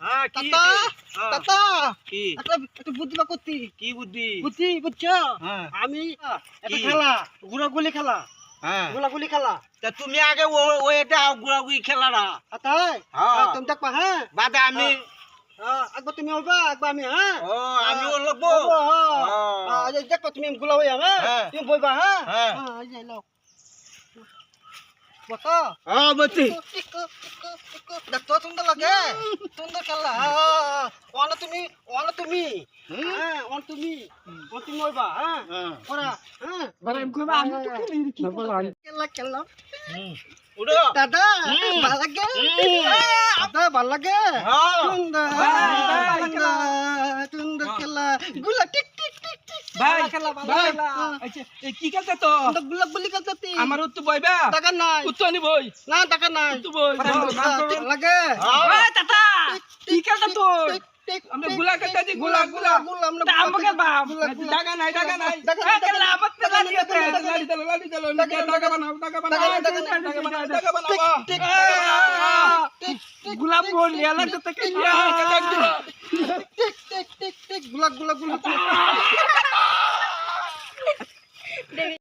হ্যাঁ কি তাতা হ্যাঁ, তাতা কি একটা বুদ্ধি বা করতি কি বুদ্ধি বুদ্ধি বুঝছো হ্যাঁ আমি একটা কি? খেলা গুলাগুলি খেলা হ্যাঁ গুলাগুলি খেলা তা তুমি আগে ও এটা গুড়াগুড়ি খেলাটা তাই হ্যাঁ। তুমি দেখবা হ্যাঁ বাদে আমি একবার তুমি হবা একবার আমি হ্যাঁ ও আমি ও লাগবো দেখবা তুমি গুলা হইয়া হ্যাঁ হ্যাঁ। তুমি বইবা হ্যাঁ হ্যাঁ। এই যে লাও বতা হ্যাঁ বলছি দেখতো সুন্দর লাগে সুন্দর খেলা ওনা তুমি হ্যাঁ ওনা তুমি হইবা হ্যাঁ ওরা হ্যাঁ Barang gue mah anu tuh kiri kenapa lari? খেলা উড়ো দাদা ভাল লাগে দাদা ভাল লাগে হ্যাঁ সুন্দর ভালো খেলা। সুন্দর খেলা গুলা টিক টিক টিক টিক ভাই খেলা ভাই খেলা আচ্ছা এই কি খেলতে তো সুন্দর গুলা গুলি খেলতে আমার উত্তু বইবা টাকা নাই উত্তু নি বই না টাকা নাই উত্তু বই ভাল লাগে ভাই টাটা কি খেলতে তো টিক টিক আমরা গুলা খেলতে দি গুলা গুলা আমরা তা আমাকে বাপ গুলা, গুলা। টাকা নাই টাকা নাই। খেলা আমার টাকা টাকা নাই, দিয়ে টাকা নাই, লাড়ি দিলো টাকা বানাও টাকা বানাও টাকা নাই, টাকা বানাও টিক, গুলা বল লিয়া লাগতে থেকে টিক টিক টিক গুলা গুলা গুলা